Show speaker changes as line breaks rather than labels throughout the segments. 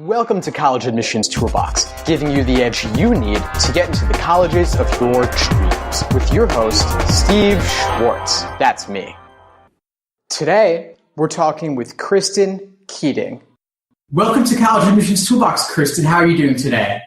Welcome to College Admissions Toolbox, giving you the edge you need to get into the colleges of your dreams, with your host, Steve Schwartz. That's me. Today, we're talking with Kristin Keating. Welcome to College Admissions Toolbox, Kristin. How are you doing today?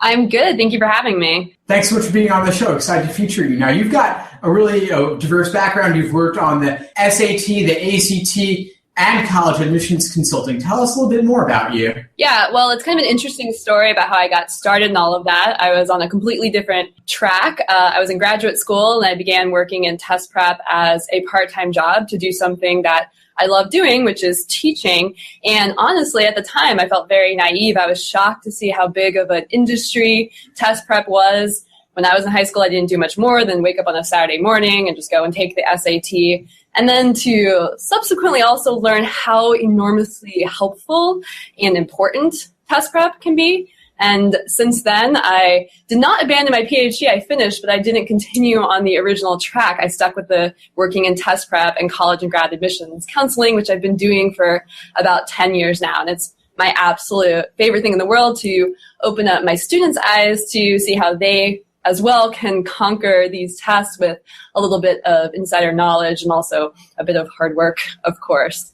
I'm good. Thank you for having me.
Thanks so much for being on the show. Excited to feature you. Now, you've got a really diverse background. You've worked on the SAT, the ACT, and college admissions consulting. Tell us a little bit more about you.
Yeah, well, it's kind of an interesting story about how I got started in all of that. I was on a completely different track. I was in graduate school, and I began working in test prep as a part-time job to do something that I love doing, which is teaching. And honestly, at the time, I felt very naive. I was shocked to see how big of an industry test prep was. When I was in high school, I didn't do much more than wake up on a Saturday morning and just go and take the SAT. And then to subsequently also learn how enormously helpful and important test prep can be. And since then, I did not abandon my PhD. I finished, but I didn't continue on the original track. I stuck with the working in test prep and college and grad admissions counseling, which I've been doing for about 10 years now. And it's my absolute favorite thing in the world to open up my students' eyes to see how they as well can conquer these tests with a little bit of insider knowledge and also a bit of hard work, of course.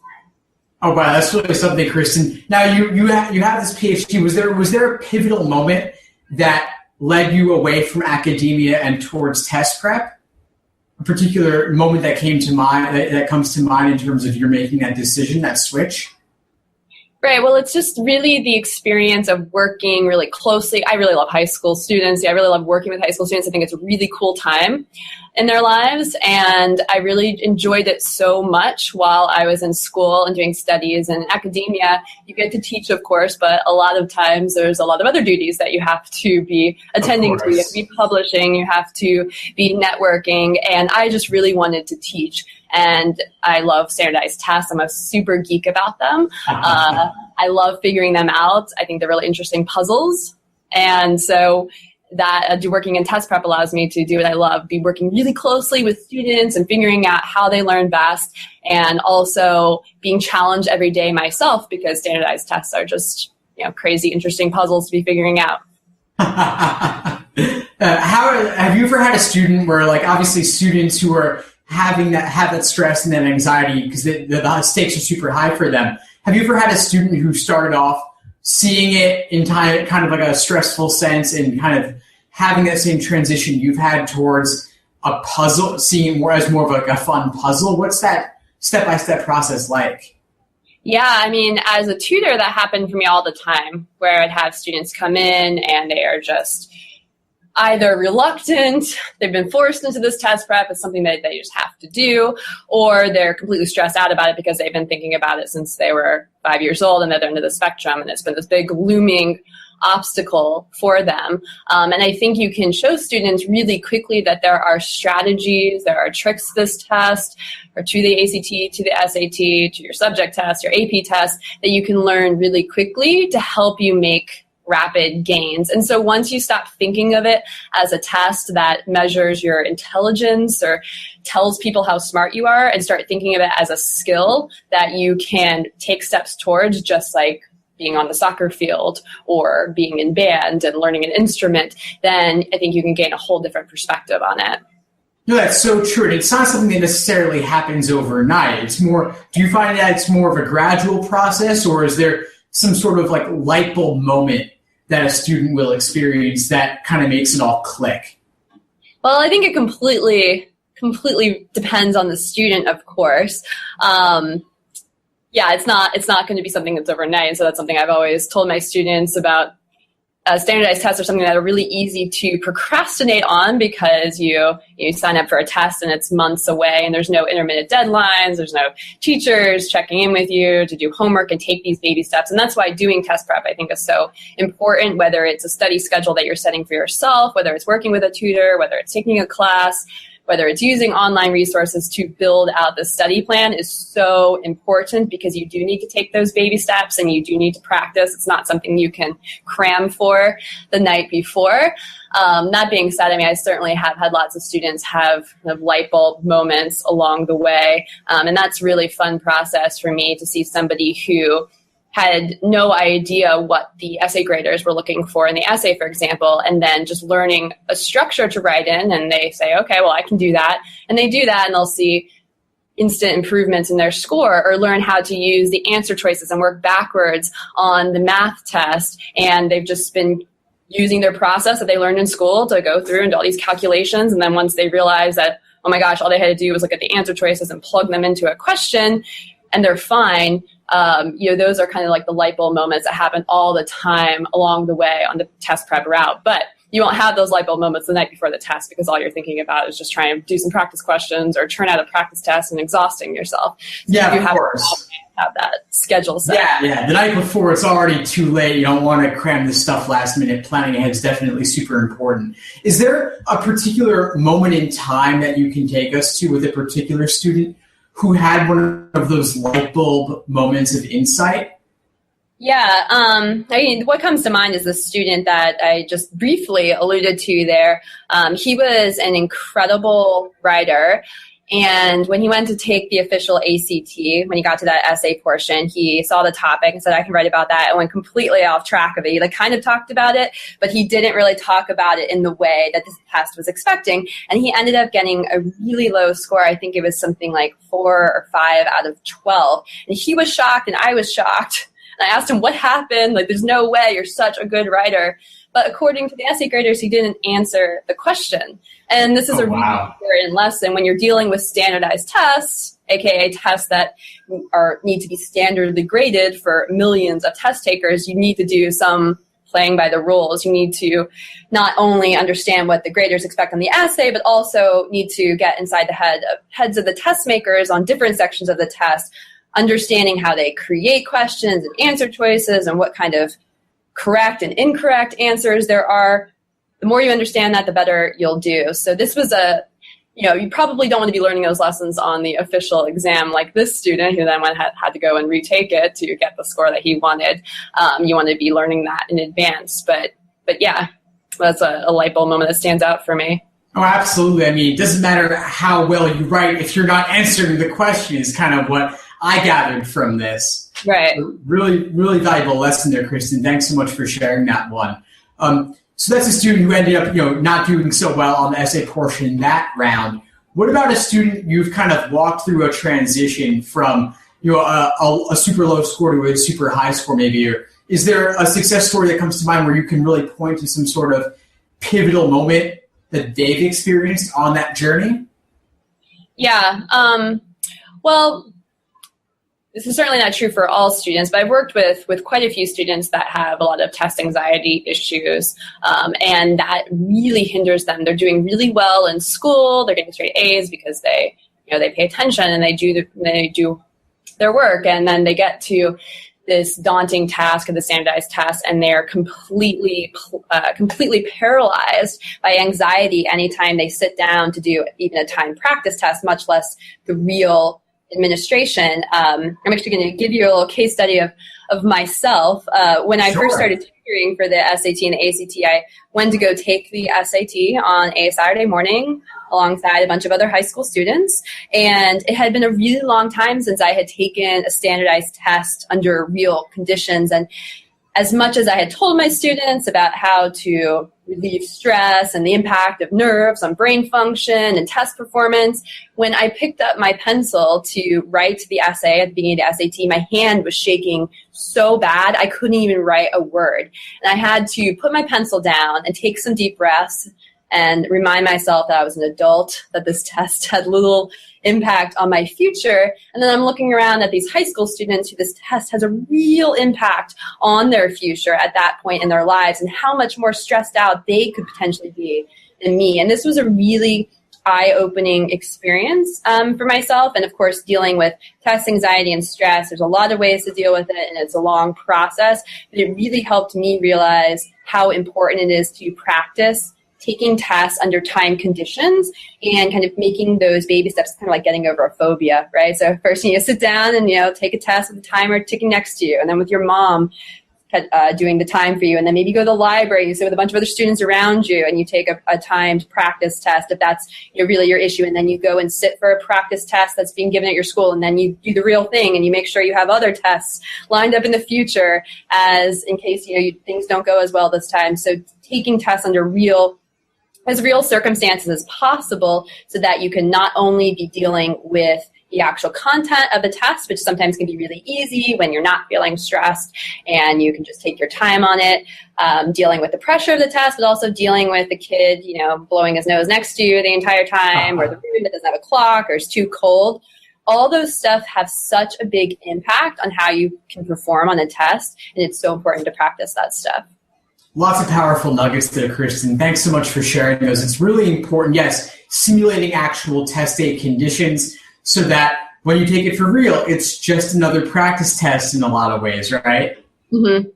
Oh, wow, that's really something, Kristin. Now, you have this PhD. Was there a pivotal moment that led you away from academia and towards test prep? A particular moment that came to mind, that comes to mind in terms of you're making that decision, that switch?
Right. Well, it's just really the experience of working really closely. I really love high school students. I really love working with high school students. I think it's a really cool time in their lives. And I really enjoyed it so much while I was in school and doing studies and academia. You get to teach, of course, but a lot of times there's a lot of other duties that you have to be attending to. You have to be publishing. You have to be networking. And I just really wanted to teach. And I love standardized tests. I'm a super geek about them. I love figuring them out. I think they're really interesting puzzles. And so that working in test prep allows me to do what I love, be working really closely with students and figuring out how they learn best, and also being challenged every day myself because standardized tests are just, crazy, interesting puzzles to be figuring out.
Have you ever had a student where, obviously students who are have that stress and that anxiety because the stakes are super high for them. Have you ever had a student who started off seeing it in kind of like a stressful sense and kind of having that same transition you've had towards a puzzle, seeing it more as more of like a fun puzzle? What's that step-by-step process like?
Yeah, I mean, as a tutor, that happened for me all the time, where I'd have students come in and they are just either reluctant, they've been forced into this test prep, it's something that they just have to do, or they're completely stressed out about it because they've been thinking about it since they were 5 years old and they're into the spectrum, and it's been this big looming obstacle for them. And I think you can show students really quickly that there are strategies, there are tricks to this test, or to the ACT, to the SAT, to your subject test, your AP test, that you can learn really quickly to help you make rapid gains. And so once you stop thinking of it as a test that measures your intelligence or tells people how smart you are, and start thinking of it as a skill that you can take steps towards, just like being on the soccer field or being in band and learning an instrument, then I think you can gain a whole different perspective on it.
No, that's so true. And it's not something that necessarily happens overnight. It's more, do you find that it's more of a gradual process, or is there some sort of light bulb moment that a student will experience that kind of makes it all click?
Well, I think it completely depends on the student, of course. It's not going to be something that's overnight. So that's something I've always told my students about. Standardized tests are something that are really easy to procrastinate on because you sign up for a test and it's months away and there's no intermittent deadlines, there's no teachers checking in with you to do homework and take these baby steps. And that's why doing test prep, I think, is so important, whether it's a study schedule that you're setting for yourself, whether it's working with a tutor, whether it's taking a class, whether it's using online resources to build out the study plan, is so important because you do need to take those baby steps and you do need to practice. It's not something you can cram for the night before. That being said, I certainly have had lots of students have light bulb moments along the way. And that's really fun process for me to see somebody who had no idea what the essay graders were looking for in the essay, for example, and then just learning a structure to write in, and they say, okay, well, I can do that. And they do that, and they'll see instant improvements in their score, or learn how to use the answer choices and work backwards on the math test. And they've just been using their process that they learned in school to go through and do all these calculations. And then once they realize that, oh my gosh, all they had to do was look at the answer choices and plug them into a question, and they're fine. Those are kind of like the light bulb moments that happen all the time along the way on the test prep route. But you won't have those light bulb moments the night before the test, because all you're thinking about is just trying to do some practice questions or turn out a practice test and exhausting yourself. So
yeah,
you
of course.
Have that schedule set.
Yeah. The night before, it's already too late. You don't want to cram this stuff last minute. Planning ahead is definitely super important. Is there a particular moment in time that you can take us to with a particular student who had one of those light bulb moments of insight?
Yeah, what comes to mind is the student that I just briefly alluded to there. He was an incredible writer, and when he went to take the official ACT, when he got to that essay portion, he saw the topic and said, I can write about that, and went completely off track of it. He kind of talked about it, but he didn't really talk about it in the way that this test was expecting, and he ended up getting a really low score. I think it was something like 4 or 5 out of 12, and he was shocked, and I was shocked. And I asked him, what happened? There's no way, you're such a good writer. But according to the essay graders, he didn't answer the question. And this is a really important lesson when you're dealing with standardized tests, aka tests that need to be standardly graded for millions of test takers. You need to do some playing by the rules. You need to not only understand what the graders expect on the essay, but also need to get inside the heads of the test makers on different sections of the test, understanding how they create questions and answer choices and what kind of correct and incorrect answers there are. The more you understand that, the better you'll do. So this was you probably don't want to be learning those lessons on the official exam like this student, who then had to go and retake it to get the score that he wanted. You want to be learning that in advance. But yeah, that's a light bulb moment that stands out for me.
Oh, absolutely. I mean, it doesn't matter how well you write if you're not answering the question, is kind of what I gathered from this.
Right.
Really, really valuable lesson there, Kristin. Thanks so much for sharing that one. So that's a student who ended up, not doing so well on the essay portion in that round. What about a student you've kind of walked through a transition from, a super low score to a super high score maybe? Or is there a success story that comes to mind where you can really point to some sort of pivotal moment that they've experienced on that journey?
Yeah. Well, this is certainly not true for all students, but I've worked with quite a few students that have a lot of test anxiety issues, and that really hinders them. They're doing really well in school. They're getting straight A's because they pay attention and they do their work, and then they get to this daunting task of the standardized test, and they're completely paralyzed by anxiety anytime they sit down to do even a timed practice test, much less the real administration. I'm actually going to give you a little case study of myself. When I first started tutoring for the SAT and the ACT, I went to go take the SAT on a Saturday morning alongside a bunch of other high school students. And it had been a really long time since I had taken a standardized test under real conditions. And as much as I had told my students about how to relieve stress and the impact of nerves on brain function and test performance, when I picked up my pencil to write the essay at the beginning of the SAT, my hand was shaking so bad I couldn't even write a word. And I had to put my pencil down and take some deep breaths and remind myself that I was an adult, that this test had little impact on my future. And then I'm looking around at these high school students who this test has a real impact on their future at that point in their lives, and how much more stressed out they could potentially be than me. And this was a really eye-opening experience for myself. And of course, dealing with test anxiety and stress, there's a lot of ways to deal with it, and it's a long process. But it really helped me realize how important it is to practice taking tests under time conditions and kind of making those baby steps, kind of like getting over a phobia, right? So first you need to sit down and, take a test with the timer ticking next to you. And then with your mom, doing the time for you, and then maybe go to the library, you sit with a bunch of other students around you, and you take a timed practice test if that's really your issue, and then you go and sit for a practice test that's being given at your school, and then you do the real thing, and you make sure you have other tests lined up in the future as in case things don't go as well this time. So taking tests under real circumstances as possible, so that you can not only be dealing with the actual content of the test, which sometimes can be really easy when you're not feeling stressed and you can just take your time on it, dealing with the pressure of the test, but also dealing with the kid, blowing his nose next to you the entire time, or the room that doesn't have a clock or is too cold. All those stuff have such a big impact on how you can perform on a test, and it's so important to practice that stuff.
Lots of powerful nuggets there, Kristin. Thanks so much for sharing those. It's really important, yes, simulating actual test day conditions, so that when you take it for real, it's just another practice test in a lot of ways, right?
Mm-hmm.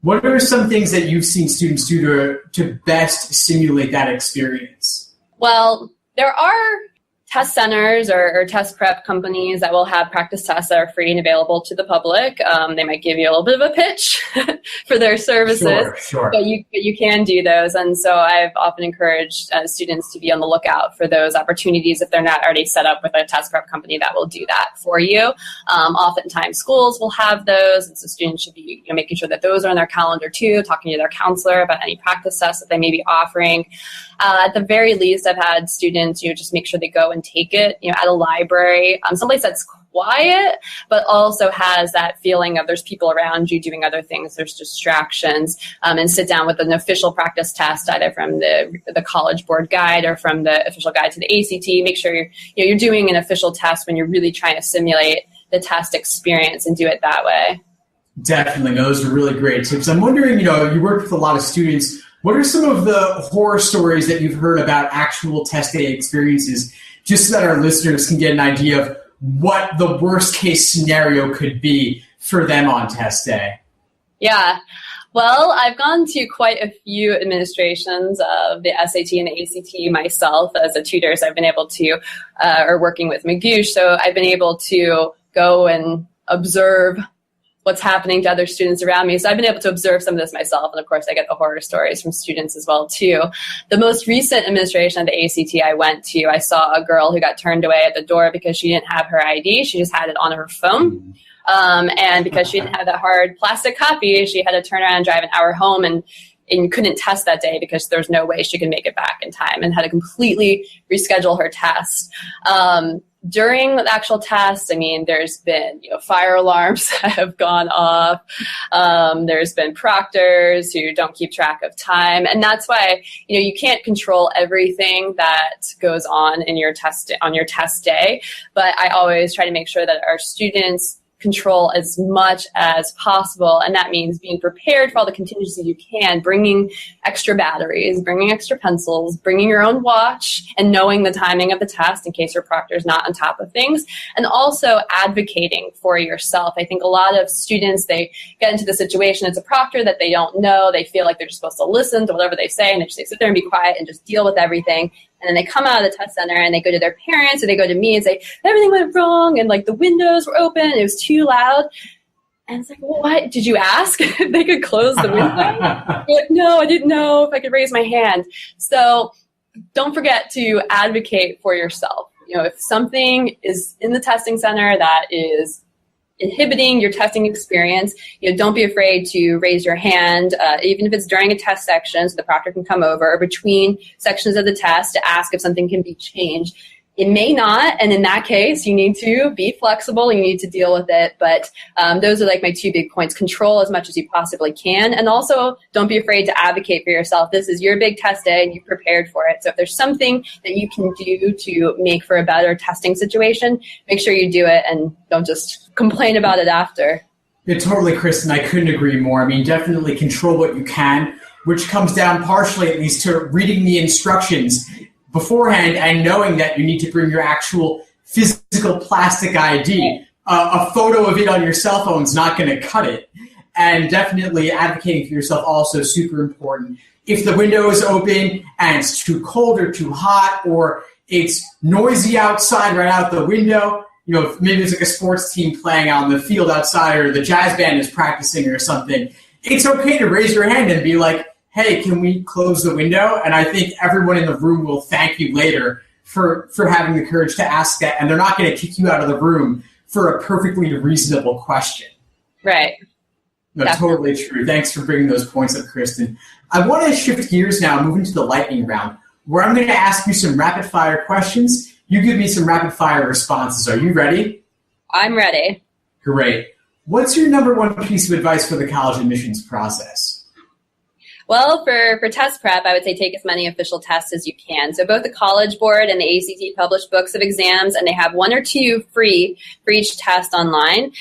What are some things that you've seen students do to best simulate that experience?
Well, there are test centers or test prep companies that will have practice tests that are free and available to the public. They might give you a little bit of a pitch for their services,
sure.
But you can do those. And so I've often encouraged students to be on the lookout for those opportunities if they're not already set up with a test prep company that will do that for you. Oftentimes schools will have those, and so students should be making sure that those are on their calendar too, talking to their counselor about any practice tests that they may be offering. At the very least, I've had students just make sure they go and take it at a library, someplace that's quiet, but also has that feeling of there's people around you doing other things, there's distractions, and sit down with an official practice test, either from the College Board Guide or from the official guide to the ACT. Make sure you're doing an official test when you're really trying to simulate the test experience, and do it that way. Definitely.
Those are really great tips. I'm wondering, you work with a lot of students. What are some of the horror stories that you've heard about actual test day experiences, just so that our listeners can get an idea of what the worst case scenario could be for them on test day? Yeah.
Well, I've gone to quite a few administrations of the SAT and the ACT myself as a tutor. So I've been able to, or working with Magoosh, so I've been able to go and observe what's happening to other students around me. So I've been able to observe some of this myself. And of course, I get the horror stories from students as well, too. The most recent administration of the ACT I went to, I saw a girl who got turned away at the door because she didn't have her ID. She just had it on her phone. And because she didn't have that hard plastic copy, she had to turn around and drive an hour home, and couldn't test that day because there's no way she could make it back in time, and had to completely reschedule her test. During the actual test, there's been fire alarms that have gone off. There's been proctors who don't keep track of time, and that's why you can't control everything that goes on in your test day. But I always try to make sure that our students control as much as possible, and that means being prepared for all the contingencies you can, bringing extra batteries, bringing extra pencils, bringing your own watch, and knowing the timing of the test in case your proctor is not on top of things, and also advocating for yourself. I think a lot of students, they get into the situation, it's a proctor that they don't know, they feel like they're just supposed to listen to whatever they say, and they just sit there and be quiet and just deal with everything. And then they come out of the test center and they go to their parents, or they go to me and say, everything went wrong, and the windows were open, and it was too loud. And it's like, well, what? Did you ask if they could close the window? Like, no, I didn't know if I could raise my hand. So don't forget to advocate for yourself. If something is in the testing center that is inhibiting your testing experience, don't be afraid to raise your hand, even if it's during a test section, so the proctor can come over, or between sections of the test to ask if something can be changed. It may not, and in that case, you need to be flexible, you need to deal with it, but those are my two big points. Control as much as you possibly can, and also don't be afraid to advocate for yourself. This is your big test day, and you've prepared for it. So if there's something that you can do to make for a better testing situation, make sure you do it, and don't just complain about it after.
Yeah, totally, Kristin. I couldn't agree more. Definitely control what you can, which comes down partially, at least, to reading the instructions beforehand and knowing that you need to bring your actual physical plastic ID. A photo of it on your cell phone is not going to cut it. And definitely advocating for yourself also super important. If the window is open and it's too cold or too hot, or it's noisy outside right out the window, maybe there's a sports team playing on the field outside, or the jazz band is practicing or something, it's okay to raise your hand and be like, hey, can we close the window? And I think everyone in the room will thank you later for having the courage to ask that, and they're not going to kick you out of the room for a perfectly reasonable question.
Right.
No, totally true. Thanks for bringing those points up, Kristin. I want to shift gears now, move into the lightning round, where I'm going to ask you some rapid-fire questions. You give me some rapid-fire responses. Are you ready?
I'm ready.
Great. What's your number one piece of advice for the college admissions process?
Well, for test prep, I would say take as many official tests as you can. So both the College Board and the ACT publish books of exams, and they have 1 or 2 free for each test online.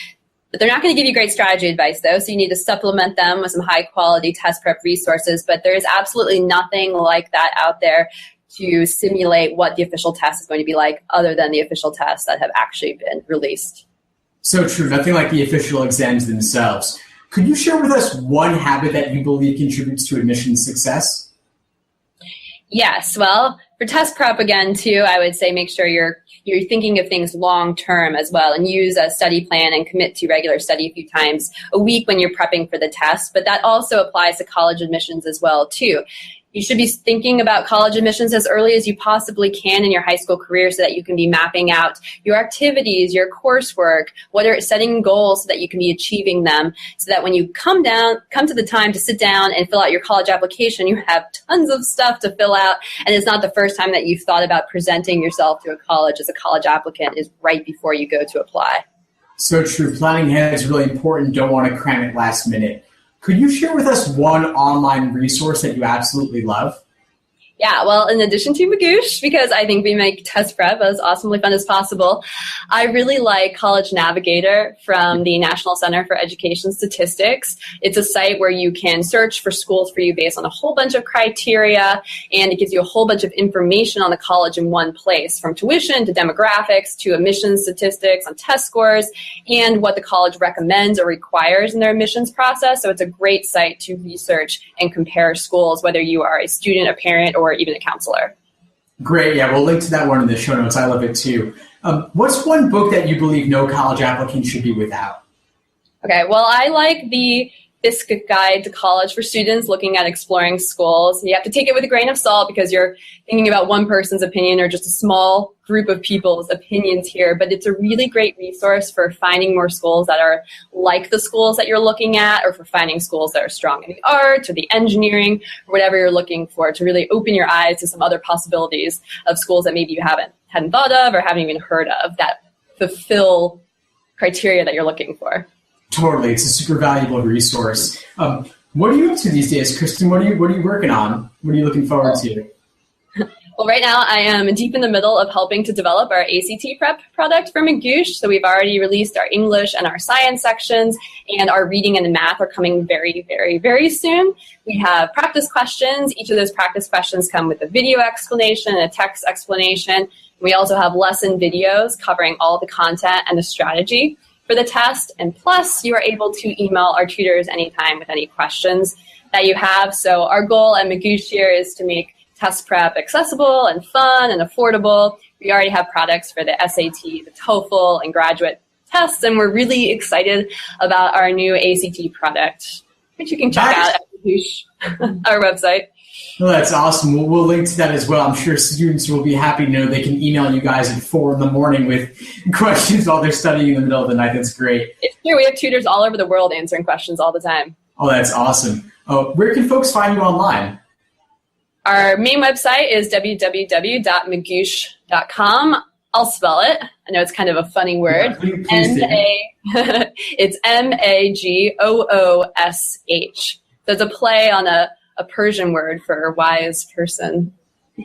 But they're not going to give you great strategy advice, though, so you need to supplement them with some high-quality test prep resources. But there is absolutely nothing like that out there to simulate what the official test is going to be like other than the official tests that have actually been released.
So true. Nothing like the official exams themselves. Could you share with us one habit that you believe contributes to admissions success?
Yes. Well, for test prep again, too, I would say make sure you're thinking of things long term as well, and use a study plan and commit to regular study a few times a week when you're prepping for the test. But that also applies to college admissions as well, too. You should be thinking about college admissions as early as you possibly can in your high school career so that you can be mapping out your activities, your coursework, setting goals so that you can be achieving them, so that when you come to the time to sit down and fill out your college application, you have tons of stuff to fill out, and it's not the first time that you've thought about presenting yourself to a college as a college applicant is right before you go to apply.
So true. Planning ahead is really important. Don't want to cram it last minute. Could you share with us one online resource that you absolutely love?
Yeah, well, in addition to Magoosh, because I think we make test prep as awesomely fun as possible, I really like College Navigator from the National Center for Education Statistics. It's a site where you can search for schools for you based on a whole bunch of criteria, and it gives you a whole bunch of information on the college in one place, from tuition to demographics to admissions statistics on test scores and what the college recommends or requires in their admissions process. So it's a great site to research and compare schools, whether you are a student, a parent, or even a counselor.
Great. Yeah, we'll link to that one in the show notes. I love it too. What's one book that you believe no college applicant should be without?
Okay, well, I like the Fisk Guide to College for Students, looking at exploring schools. You have to take it with a grain of salt because you're thinking about one person's opinion or just a small group of people's opinions here, but it's a really great resource for finding more schools that are like the schools that you're looking at, or for finding schools that are strong in the arts or the engineering or whatever you're looking for, to really open your eyes to some other possibilities of schools that maybe you hadn't thought of or haven't even heard of that fulfill criteria that you're looking for.
Totally. It's a super valuable resource. What are you up to these days, Kristin? What are you working on? What are you looking forward to?
Well, right now I am deep in the middle of helping to develop our ACT prep product for Magoosh. So we've already released our English and our science sections, and our reading and math are coming very, very, very soon. We have practice questions. Each of those practice questions come with a video explanation and a text explanation. We also have lesson videos covering all the content and the strategy for the test. And plus, you are able to email our tutors anytime with any questions that you have. So our goal at Magoosh here is to make test prep accessible and fun and affordable. We already have products for the SAT, the TOEFL, and graduate tests, and we're really excited about our new ACT product, which you can check out at Magoosh, our website.
Well, that's awesome. We'll link to that as well. I'm sure students will be happy to know they can email you guys at 4 a.m. with questions while they're studying in the middle of the night. That's great.
It's true. We have tutors all over the world answering questions all the time.
Oh, that's awesome. Where can folks find you online?
Our main website is www.magoosh.com. I'll spell it. I know it's kind of a funny word. It's Magoosh. So it's a play on a Persian word for wise person.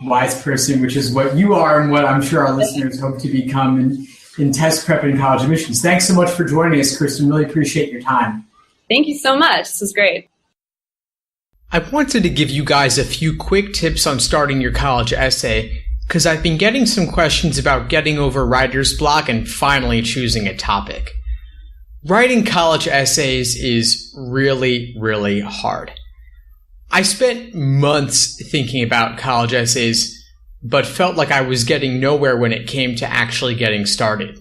Wise person, which is what you are and what I'm sure our listeners hope to become in test prep and college admissions. Thanks so much for joining us, Kristin. Really appreciate your time.
Thank you so much. This was great.
I wanted to give you guys a few quick tips on starting your college essay, because I've been getting some questions about getting over writer's block and finally choosing a topic. Writing college essays is really, really hard. I spent months thinking about college essays, but felt like I was getting nowhere when it came to actually getting started.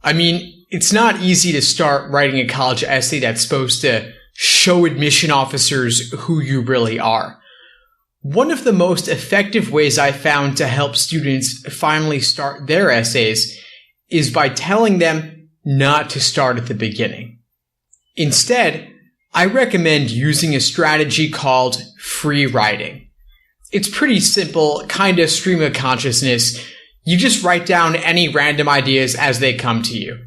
I mean, it's not easy to start writing a college essay that's supposed to show admission officers who you really are. One of the most effective ways I found to help students finally start their essays is by telling them not to start at the beginning. Instead, I recommend using a strategy called free writing. It's pretty simple, kind of stream of consciousness. You just write down any random ideas as they come to you.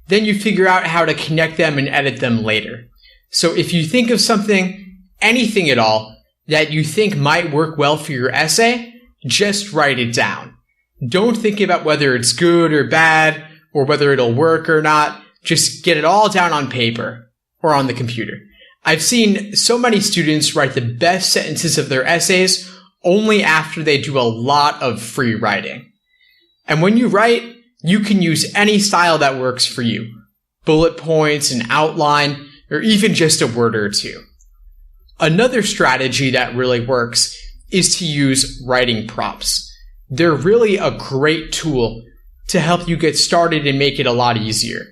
Then you figure out how to connect them and edit them later. So if you think of something, anything at all, that you think might work well for your essay, just write it down. Don't think about whether it's good or bad, or whether it'll work or not. Just get it all down on paper or on the computer. I've seen so many students write the best sentences of their essays only after they do a lot of free writing. And when you write, you can use any style that works for you. Bullet points, an outline, or even just a word or two. Another strategy that really works is to use writing prompts. They're really a great tool to help you get started and make it a lot easier.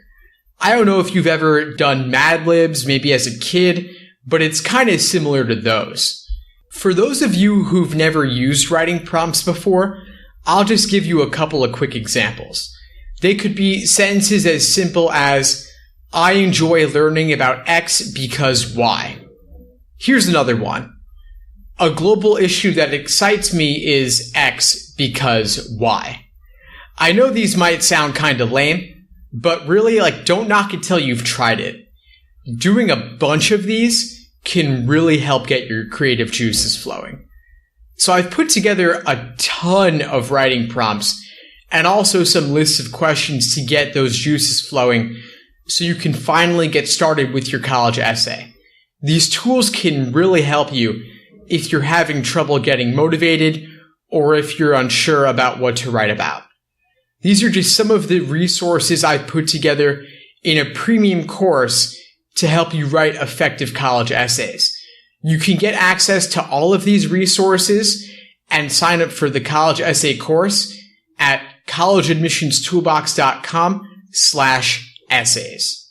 I don't know if you've ever done Mad Libs, maybe as a kid, but it's kind of similar to those. For those of you who've never used writing prompts before, I'll just give you a couple of quick examples. They could be sentences as simple as, I enjoy learning about X because Y. Here's another one. A global issue that excites me is X because Y. I know these might sound kind of lame, but really, don't knock it till you've tried it. Doing a bunch of these can really help get your creative juices flowing. So I've put together a ton of writing prompts and also some lists of questions to get those juices flowing so you can finally get started with your college essay. These tools can really help you if you're having trouble getting motivated or if you're unsure about what to write about. These are just some of the resources I've put together in a premium course to help you write effective college essays. You can get access to all of these resources and sign up for the college essay course at collegeadmissionstoolbox.com/essays.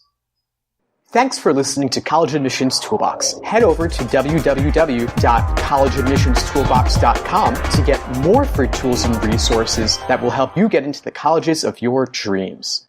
Thanks for listening to College Admissions Toolbox. Head over to www.collegeadmissionstoolbox.com to get more free tools and resources that will help you get into the colleges of your dreams.